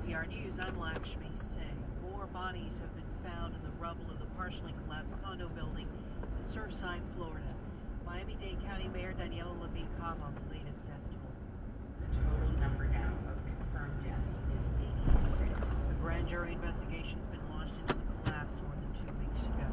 NPR News, I'm Lakshmi Singh. More bodies have been found in the rubble of the partially collapsed condo building in Surfside, Florida. Miami-Dade County Mayor Daniela Levine Cobb on the latest death toll. The total number now of confirmed deaths is 86. A grand jury investigation has been launched into the collapse more than 2 weeks ago.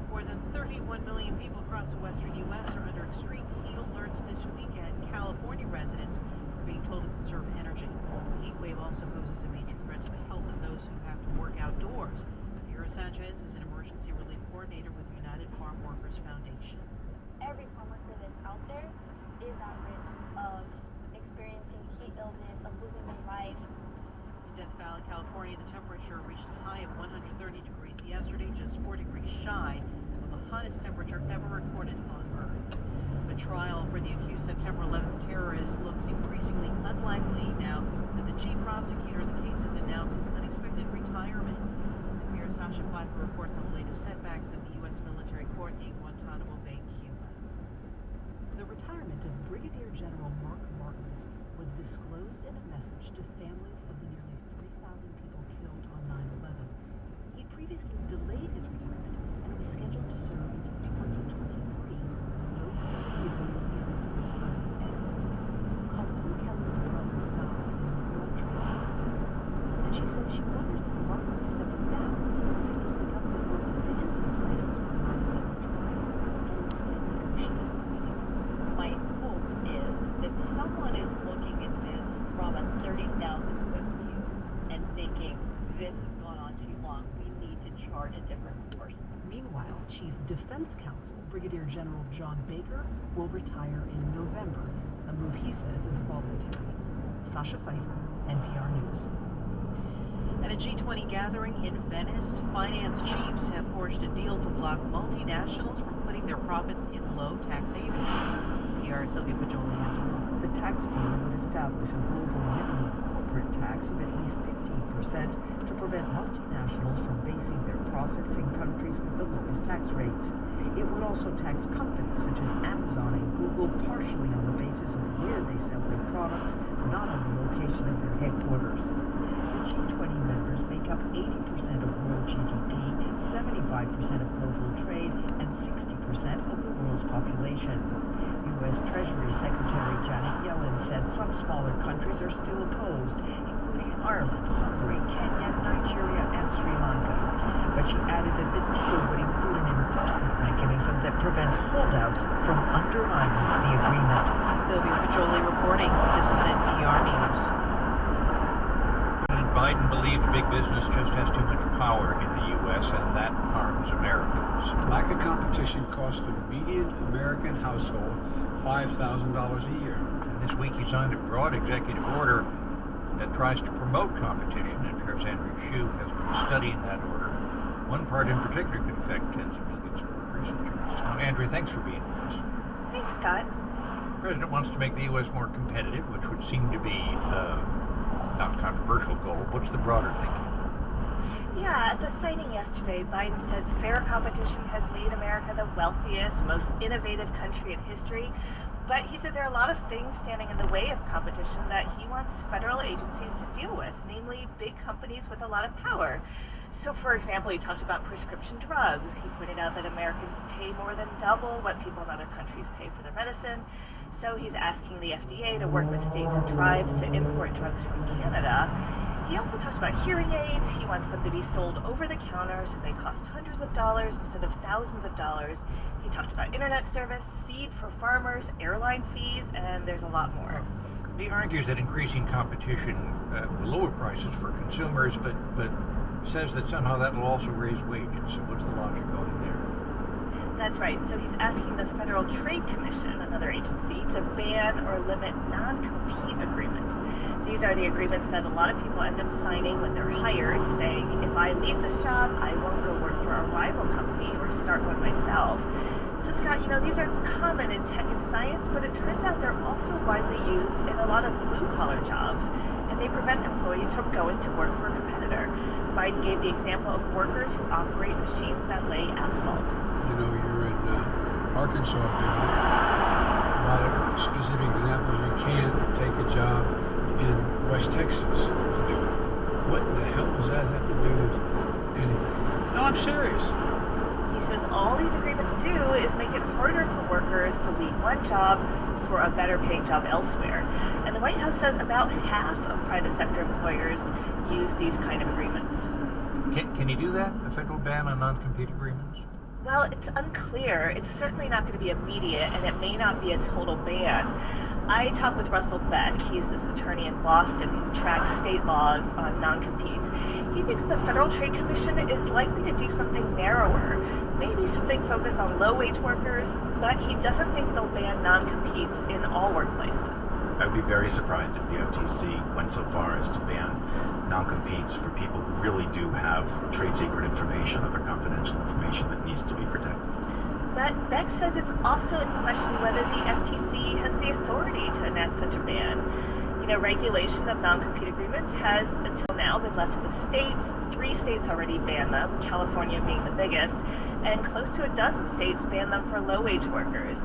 More than 31 million people across the western U.S. are under extreme heat alerts this weekend. California residents are being told to conserve energy. The heat wave also poses a major threat to the health of those who have to work outdoors. Sierra Sanchez is an emergency relief coordinator with United Farm Workers Foundation. Every farm worker that's out there is at risk of experiencing heat illness, of losing their life. In Death Valley, California, the temperature reached a high of 130 degrees yesterday, just 4 degrees shy of the hottest temperature ever recorded on Earth. A trial for the accused September 11th terrorist looks increasingly unlikely now that the chief prosecutor in the case has announced his unexpected retirement. NPR's Sasha Pfeiffer reports on the latest setbacks at the U.S. military court in Guantanamo Bay, Cuba. The retirement of Brigadier General Mark Martins was disclosed in a message to families of the nearly 3,000 people killed on 9/11. He previously delayed his retirement and was scheduled to serve until 2023. No reason was given for his early exit. Colleen Kelly's brother died in the World Trade Center attacks, and she says she wonders if Martin stepping down signals the government will abandon plans for a 9/11 trial and instead negotiate plea deals. My hope is that someone is looking at this from a 30,000-foot view and thinking, this has gone on too long, we need to chart a different course. Meanwhile, Chief Defense Counsel Brigadier General John Baker will retire in November, a move he says is voluntary. Sasha Pfeiffer, NPR News. At a G20 gathering in Venice, finance chiefs have forged a deal to block multinationals from putting their profits in low-tax havens. PR's Sylvia Pajoli has more. The tax deal would establish a global minimum corporate tax of at least 15% to prevent multinationals from basing their profits in countries with the lowest tax rates. It would also tax companies such as Amazon and Google partially on the basis of where they sell their products, not on the location of their headquarters. The G20 members make up 80% of world GDP, 75% of global trade, and 60% of the world's population. U.S. Treasury Secretary Janet Yellen said some smaller countries are still opposed, including Ireland, Hungary, Kenya, Nigeria, and Sri Lanka. But she added that the deal would include an enforcement mechanism that prevents holdouts from undermining the agreement. Sylvia Pajoli reporting. This is NPR News. President Biden believes big business just has too much power in the U.S., and that harms Americans. Lack of competition costs the median American household $5,000 a year. And this week he signed a broad executive order that tries to promote competition, and Paris Andrew Shue has been studying that order. One part in particular could affect tens of millions of workers and jobs. Now, Andrea, thanks for being with us. Thanks, Scott. The president wants to make the U.S. more competitive, which would seem to be a non-controversial goal. What's the broader thinking? Yeah, at the signing yesterday, Biden said fair competition has made America the wealthiest, most innovative country in history. But he said there are a lot of things standing in the way of competition that he wants federal agencies to deal with, namely big companies with a lot of power. So, for example, he talked about prescription drugs. He pointed out that Americans pay more than double what people in other countries pay for their medicine. So he's asking the FDA to work with states and tribes to import drugs from Canada. He also talked about hearing aids. He wants them to be sold over the counter so they cost hundreds of dollars instead of thousands of dollars. He talked about internet service, seed for farmers, airline fees, and there's a lot more. He argues that increasing competition will lower prices for consumers, but says that somehow that will also raise wages. So what's the logic going there? That's right. So he's asking the Federal Trade Commission, another agency, to ban or limit non-compete agreements. These are the agreements that a lot of people end up signing when they're hired, saying, if I leave this job, I won't go work for a rival company or start one myself. So Scott, these are common in tech and science, but it turns out they're also widely used in a lot of blue-collar jobs, and they prevent employees from going to work for a competitor. Biden gave the example of workers who operate machines that lay asphalt. You're in Arkansas, a lot of specific examples. You can't take a job in West Texas to do it. do anything. No, I'm serious. He says all these agreements do is make it harder for workers to leave one job for a better paying job elsewhere. And the White House says about half of private sector employers use these kind of agreements. Can you do that? A federal ban on non-compete agreements? Well, it's unclear. It's certainly not going to be immediate, and it may not be a total ban. I talked with Russell Beck. He's this attorney in Boston who tracks state laws on non-competes. He thinks the Federal Trade Commission is likely to do something narrower, maybe something focused on low-wage workers, but he doesn't think they'll ban non-competes in all workplaces. I would be very surprised if the FTC went so far as to ban non-competes for people who really do have trade secret information, other confidential information that needs to be protected. But Beck says it's also in question whether the FTC has the authority to enact such a ban. You know, regulation of non-compete agreements has, until now, been left to the states. 3 states already ban them, California being the biggest, and close to a dozen states ban them for low-wage workers.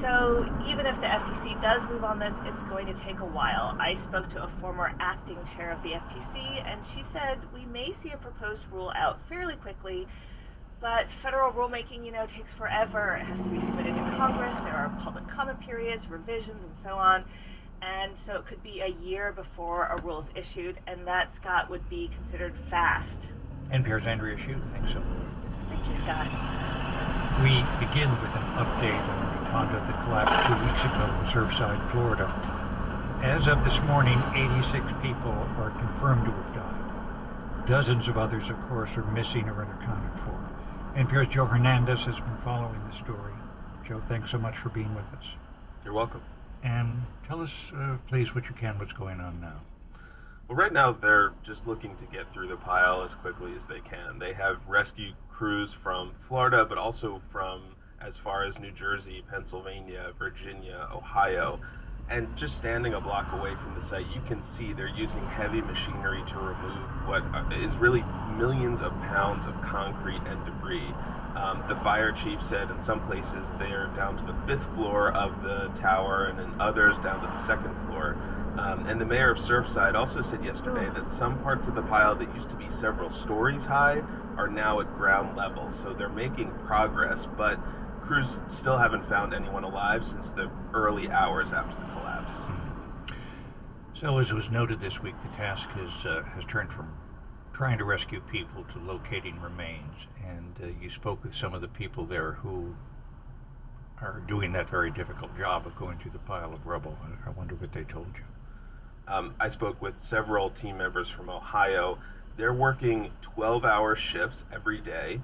So even if the FTC does move on this, it's going to take a while. I spoke to a former acting chair of the FTC, and she said we may see a proposed rule out fairly quickly, but federal rulemaking, you know, takes forever. It has to be submitted to Congress. There are public comment periods, revisions, and so on. And so it could be a year before a rule is issued, and that, Scott, would be considered fast. NPR's Andrea Hsu, thanks so much. Thank you, Scott. We begin with an update on the Honda that collapsed 2 weeks ago in Surfside, Florida. As of this morning, 86 people are confirmed to have died. Dozens of others, of course, are missing or unaccounted for. NPR's Joe Hernandez has been following the story. Joe, thanks so much for being with us. You're welcome. And tell us, please, what you can, what's going on now. Well, right now they're just looking to get through the pile as quickly as they can. They have rescue crews from Florida, but also from as far as New Jersey, Pennsylvania, Virginia, Ohio. And just standing a block away from the site, you can see they're using heavy machinery to remove what is really millions of pounds of concrete and debris. The fire chief said in some places they are down to the 5th floor of the tower, and in others down to the 2nd floor. And the mayor of Surfside also said yesterday that some parts of the pile that used to be several stories high are now at ground level. So they're making progress, but crews still haven't found anyone alive since the early hours after the collapse. So as was noted this week, the task has turned from trying to rescue people to locating remains. And you spoke with some of the people there who are doing that very difficult job of going through the pile of rubble. I wonder what they told you. I spoke with several team members from Ohio. They're working 12-hour shifts every day.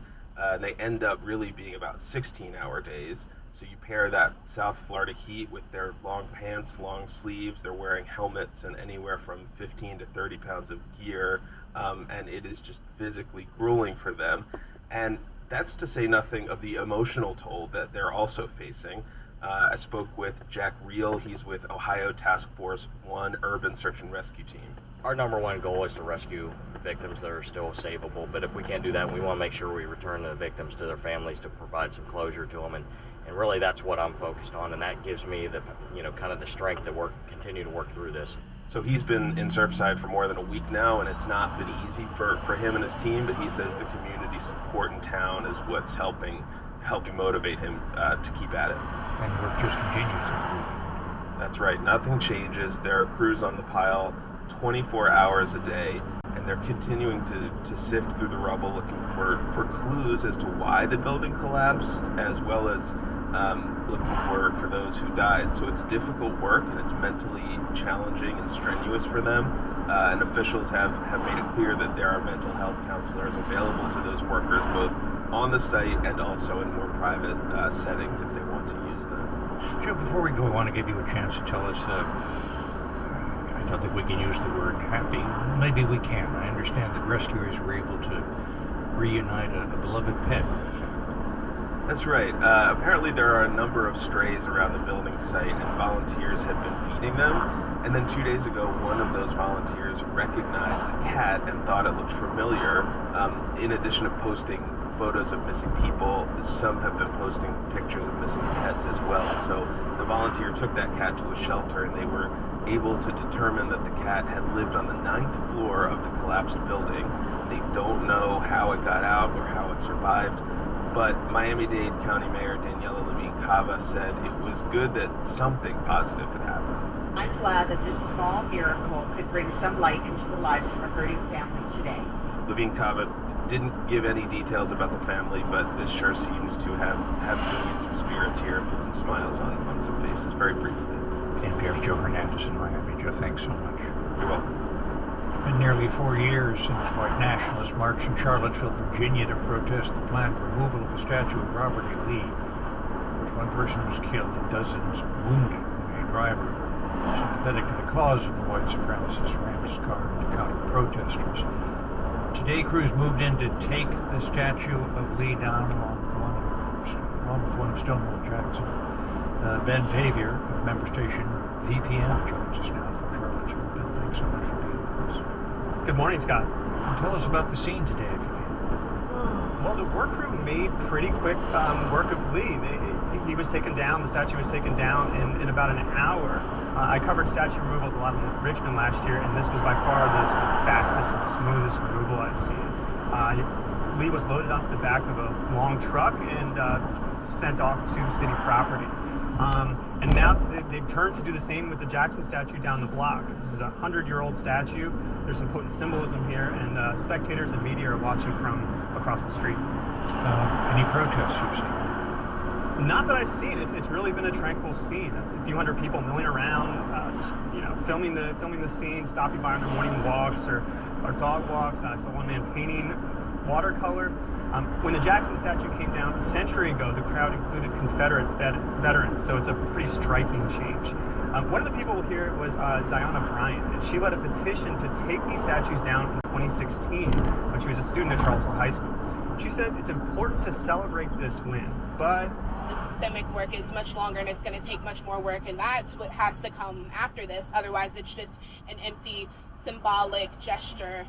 They end up really being about 16-hour days. So you pair that South Florida heat with their long pants, long sleeves. They're wearing helmets and anywhere from 15 to 30 pounds of gear. And it is just physically grueling for them. And that's to say nothing of the emotional toll that they're also facing. I spoke with Jack Reel. He's with Ohio Task Force 1 Urban Search and Rescue Team. Our number one goal is to rescue victims that are still savable, but if we can't do that, we want to make sure we return the victims to their families to provide some closure to them, and really that's what I'm focused on, and that gives me the, kind of the strength to continue to work through this. So he's been in Surfside for more than a week now, and it's not been easy for him and his team, but he says the community support in town is what's helping motivate him to keep at it. And work just continues. That's right. Nothing changes. There are crews on the pile 24 hours a day, and they're continuing to sift through the rubble looking for clues as to why the building collapsed, as well as looking for those who died. So it's difficult work, and it's mentally challenging and strenuous for them. And officials have made it clear that there are mental health counselors available to those workers, both on the site and also in more private settings if they want to use them. Joe, before we go, I want to give you a chance to tell us, I don't think we can use the word happy. Maybe we can. I understand that rescuers were able to reunite a beloved pet. That's right. Apparently there are a number of strays around the building site, and volunteers have been feeding them. And then 2 days ago, one of those volunteers recognized a cat and thought it looked familiar. In addition to posting photos of missing people, some have been posting pictures of missing pets as well. So the volunteer took that cat to a shelter, and they were able to determine that the cat had lived on the 9th floor of the collapsed building. They don't know how it got out or how it survived, but Miami-Dade County Mayor Daniela Levine Cava said it was good that something positive had happened. I'm glad that this small miracle could bring some light into the lives of a hurting family today. Levine Cava didn't give any details about the family, but this sure seems to have buoyed some spirits here and put some smiles on some faces very briefly. NPR's Joe Hernandez in Miami. Joe, thanks so much. You're welcome. It's been nearly 4 years since white nationalists marched in Charlottesville, Virginia to protest the planned removal of the statue of Robert E. Lee, which one person was killed and dozens wounded when a driver, sympathetic to the cause of the white supremacists, rammed his car into counter-protesters. Today, crews moved in to take the statue of Lee down along with one of Stonewall Jackson. Ben Pavier of member station VPN joins us now from Charlottesville. Ben, thanks so much for being with us. Good morning, Scott. Tell us about the scene today, if you can. Well, the work crew made pretty quick work of Lee. He was taken down, the statue was taken down in about an hour. I covered statue removals a lot in Richmond last year, and this was by far the fastest and smoothest removal I've seen. Lee was loaded onto the back of a long truck and sent off to city property. And now they've turned to do the same with the Jackson statue down the block. This is a 100-year-old statue. There's some potent symbolism here, and spectators and media are watching from across the street. Any protests you've seen? Not that I've seen. It's really been a tranquil scene. A few hundred people milling around, just, filming the scene, stopping by on their morning walks or dog walks. I saw one man painting watercolor. When the Jackson statue came down a century ago, the crowd included Confederate veterans, so it's a pretty striking change. One of the people here was Ziona Bryant, and she led a petition to take these statues down in 2016 when she was a student at Charlottesville High School. She says it's important to celebrate this win, but the systemic work is much longer and it's going to take much more work, and that's what has to come after this. Otherwise, it's just an empty symbolic gesture.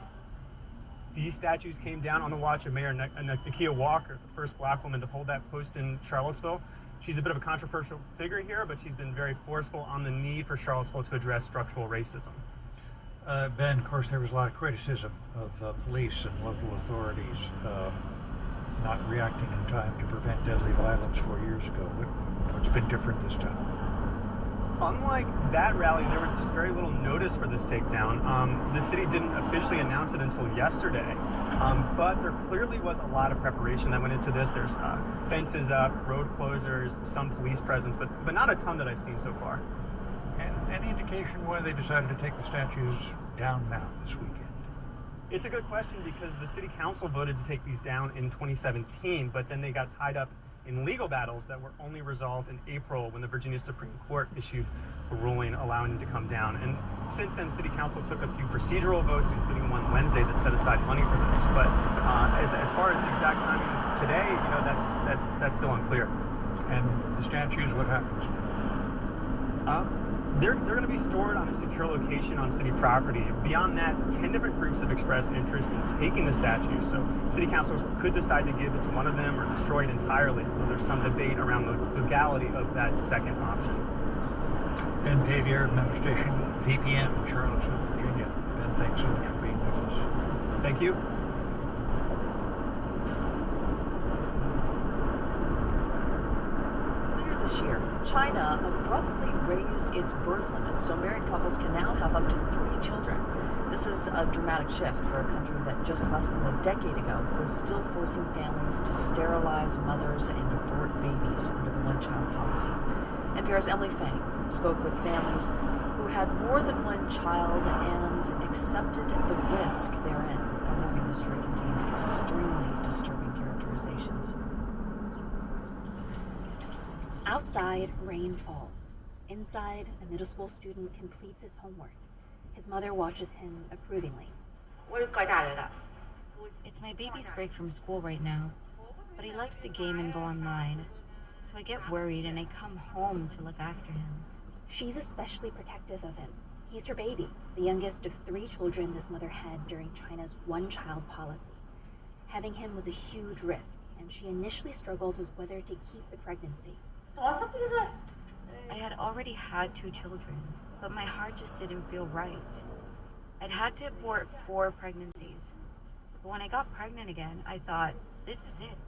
These statues came down on the watch of Mayor Nakia Walker, the first black woman to hold that post in Charlottesville. She's a bit of a controversial figure here, but she's been very forceful on the need for Charlottesville to address structural racism. Ben, of course, there was a lot of criticism of police and local authorities not reacting in time to prevent deadly violence 4 years ago. What's been different this time? Unlike that rally, there was just very little notice for this takedown. The city didn't officially announce it until yesterday, but there clearly was a lot of preparation that went into this. There's fences up, road closures, some police presence, but not a ton that I've seen so far. And any indication why they decided to take the statues down now this weekend? It's a good question because the city council voted to take these down in 2017, but then they got tied up in legal battles that were only resolved in April when the Virginia Supreme Court issued a ruling allowing them to come down. And since then, City Council took a few procedural votes, including one Wednesday that set aside money for this. But as far as the exact timing today, that's still unclear. And the statues, what happens? They're going to be stored on a secure location on city property. Beyond that, 10 different groups have expressed interest in taking the statues, so city councils could decide to give it to one of them or destroy it entirely, though there's some debate around the legality of that second option. Ben Pavier, member station VPN in Charlottesville, Virginia. Ben, thanks so much for being with us. Thank you. This year, China abruptly raised its birth limit, so married couples can now have up to 3 children. This is a dramatic shift for a country that just less than a decade ago was still forcing families to sterilize mothers and abort babies under the one-child policy. NPR's Emily Fang spoke with families who had more than one child and accepted the risk therein. A warning, the story contains extremely disturbing characterizations. Outside, rain falls. Inside, a middle school student completes his homework. His mother watches him approvingly. It's my baby's break from school right now, but he likes to game and go online. So I get worried and I come home to look after him. She's especially protective of him. He's her baby, the youngest of 3 children this mother had during China's one-child policy. Having him was a huge risk, and she initially struggled with whether to keep the pregnancy. I had already had 2 children, but my heart just didn't feel right. I'd had to abort 4 pregnancies. But when I got pregnant again, I thought, this is it.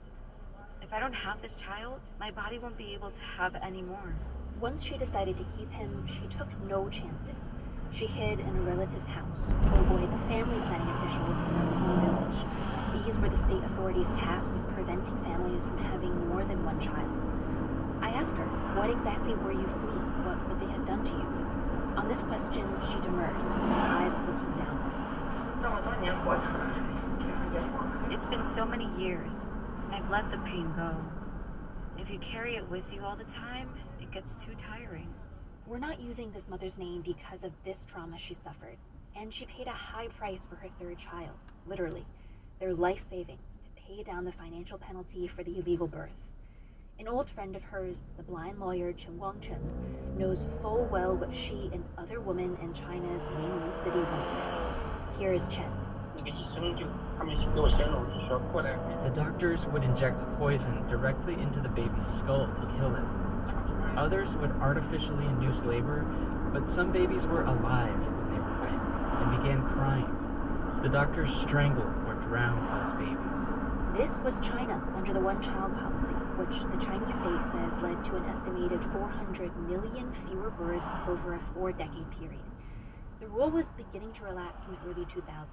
If I don't have this child, my body won't be able to have any more. Once she decided to keep him, she took no chances. She hid in a relative's house to avoid the family planning officials in her home village. These were the state authorities tasked with preventing families from having more than one child. I asked her, what exactly were you fleeing? What would they have done to you? On this question, she demurs, her eyes flicking downwards. It's been so many years, and I've let the pain go. If you carry it with you all the time, it gets too tiring. We're not using this mother's name because of this trauma she suffered, and she paid a high price for her third child, literally, their life savings to pay down the financial penalty for the illegal birth. An old friend of hers, the blind lawyer Chen Guangchen, knows full well what she and other women in China's Linyi city went through. Here is Chen. The doctors would inject poison directly into the baby's skull to kill it. Others would artificially induce labor, but some babies were alive when they were raped and began crying. The doctors strangled or drowned those babies. This was China under the one-child policy, which the Chinese state says led to an estimated 400 million fewer births over a 4-decade period. The rule was beginning to relax in the early 2000s.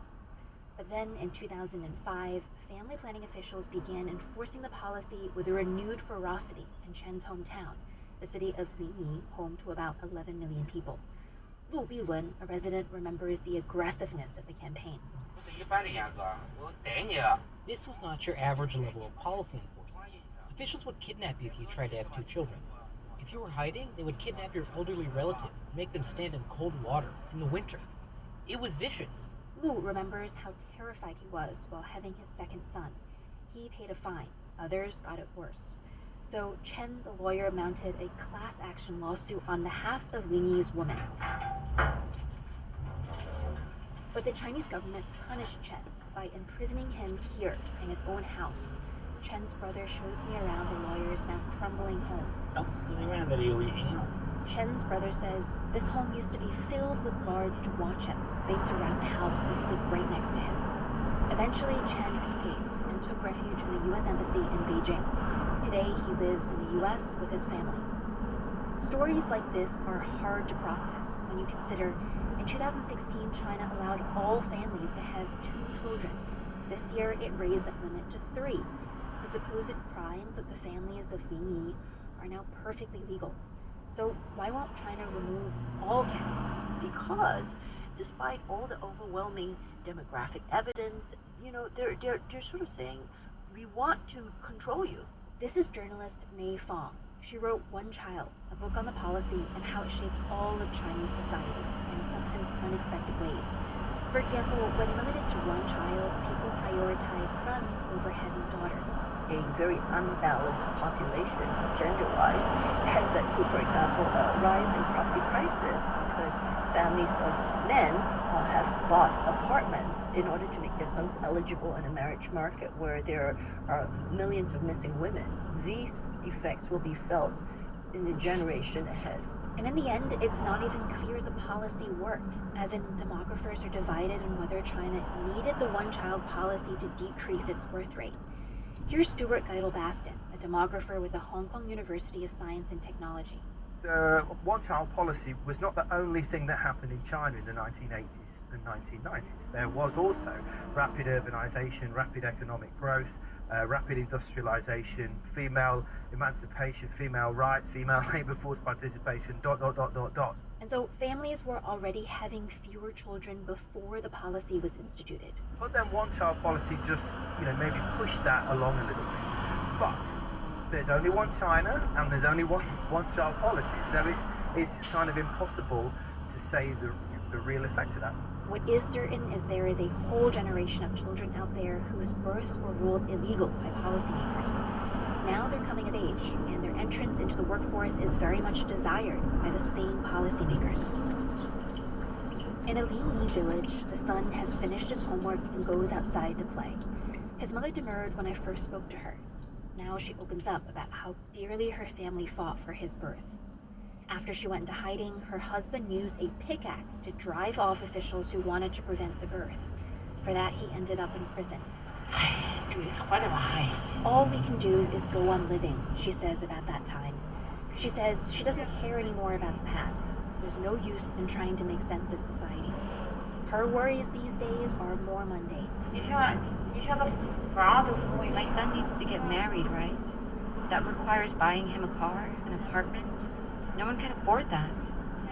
But then in 2005, family planning officials began enforcing the policy with a renewed ferocity in Chen's hometown, the city of Linyi, home to about 11 million people. Lu Bilun, a resident, remembers the aggressiveness of the campaign. This was not your average level of policy enforcement. Officials would kidnap you if you tried to have 2 children. If you were hiding, they would kidnap your elderly relatives and make them stand in cold water in the winter. It was vicious. Lu remembers how terrified he was while having his second son. He paid a fine. Others got it worse. So Chen, the lawyer, mounted a class action lawsuit on behalf of Linyi's women. But the Chinese government punished Chen by imprisoning him here in his own house. Chen's brother shows me around the lawyer's now crumbling home. Chen's brother says this home used to be filled with guards to watch him. They'd surround the house and sleep right next to him. Eventually, Chen escaped and took refuge in the U.S. Embassy in Beijing. Today, he lives in the U.S. with his family. Stories like this are hard to process when you consider in 2016, China allowed all families to have 2 children. This year, it raised that limit to 3. The supposed crimes of the families of Linyi are now perfectly legal. So why won't China remove all camps? Because despite all the overwhelming demographic evidence, they're sort of saying, we want to control you. This is journalist Mei Fong. She wrote One Child, a book on the policy and how it shaped all of Chinese society in sometimes unexpected ways. For example, when limited to 1 child, people prioritize sons over having daughters. A very unbalanced population, gender-wise, has led to, for example, a rise in property prices because families of men have bought apartments in order to make their sons eligible in a marriage market where there are millions of missing women. These effects will be felt in the generation ahead. And in the end, it's not even clear the policy worked, as in demographers are divided on whether China needed the one-child policy to decrease its birth rate. Here's Stuart Geidel-Baston, a demographer with the Hong Kong University of Science and Technology. The one-child policy was not the only thing that happened in China in the 1980s and 1990s. There was also rapid urbanization, rapid economic growth, rapid industrialization, female emancipation, female rights, female labor force participation, ... And so families were already having fewer children before the policy was instituted. But then one-child policy just, maybe pushed that along a little bit. But there's only one China and there's only one-child policy. So it's kind of impossible to say the real effect of that. What is certain is there is a whole generation of children out there whose births were ruled illegal by policymakers. Now they're coming of age, and their entrance into the workforce is very much desired by the same policymakers. In a Linyi village, the son has finished his homework and goes outside to play. His mother demurred when I first spoke to her. Now she opens up about how dearly her family fought for his birth. After she went into hiding, her husband used a pickaxe to drive off officials who wanted to prevent the birth. For that, he ended up in prison. All we can do is go on living, she says about that time. She says she doesn't care anymore about the past. There's no use in trying to make sense of society. Her worries these days are more mundane. My son needs to get married, right? That requires buying him a car, an apartment. No one can afford that.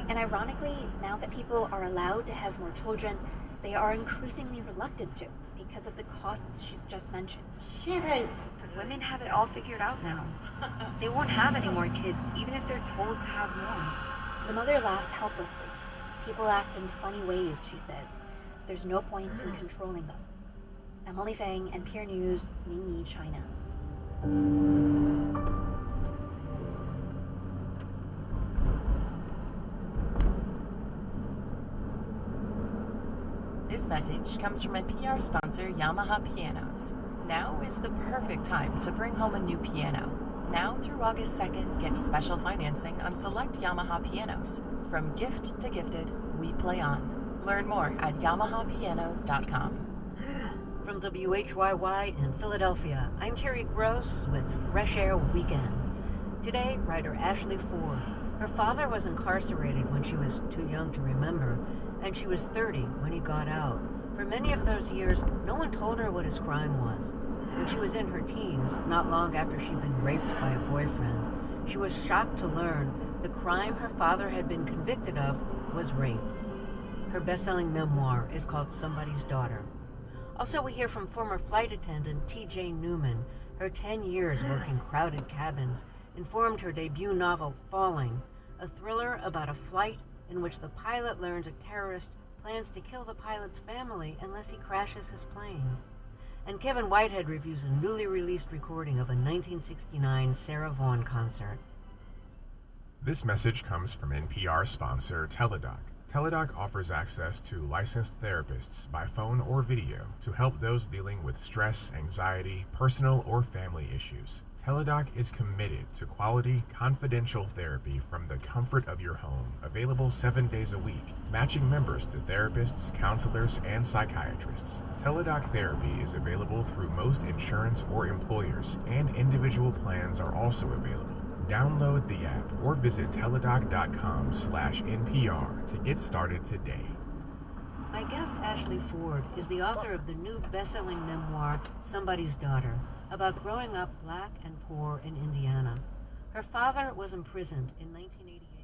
And ironically, now that people are allowed to have more children, they are increasingly reluctant to because of the costs she's just mentioned. Women have it all figured out now. They won't have any more kids, even if they're told to have more. The mother laughs helplessly. People act in funny ways, she says. There's no point in controlling them. Emily Fang, NPR News, Ningyi, China. This message comes from NPR sponsor Yamaha Pianos. Now is the perfect time to bring home a new piano. Now through August 2nd, get special financing on select Yamaha pianos. From gift to gifted, we play on. Learn more at yamahapianos.com. From WHYY in Philadelphia, I'm Terry Gross with Fresh Air Weekend. Today, writer Ashley Ford. Her father was incarcerated when she was too young to remember, and she was 30 when he got out. For many of those years, no one told her what his crime was. When she was in her teens, not long after she'd been raped by a boyfriend, she was shocked to learn the crime her father had been convicted of was rape. Her best-selling memoir is called Somebody's Daughter. Also, we hear from former flight attendant T.J. Newman. Her 10 years working crowded cabins informed her debut novel, Falling, a thriller about a flight in which the pilot learns a terrorist plans to kill the pilot's family unless he crashes his plane. And Kevin Whitehead reviews a newly released recording of a 1969 Sarah Vaughan concert. This message comes from NPR sponsor Teladoc. Teladoc offers access to licensed therapists by phone or video to help those dealing with stress, anxiety, personal or family issues. Teladoc is committed to quality, confidential therapy from the comfort of your home, available 7 days a week, matching members to therapists, counselors, and psychiatrists. Teladoc therapy is available through most insurance or employers, and individual plans are also available. Download the app or visit teladoc.com/NPR to get started today. My guest, Ashley Ford, is the author of the new best-selling memoir, Somebody's Daughter, about growing up black and poor in Indiana. Her father was imprisoned in 1988.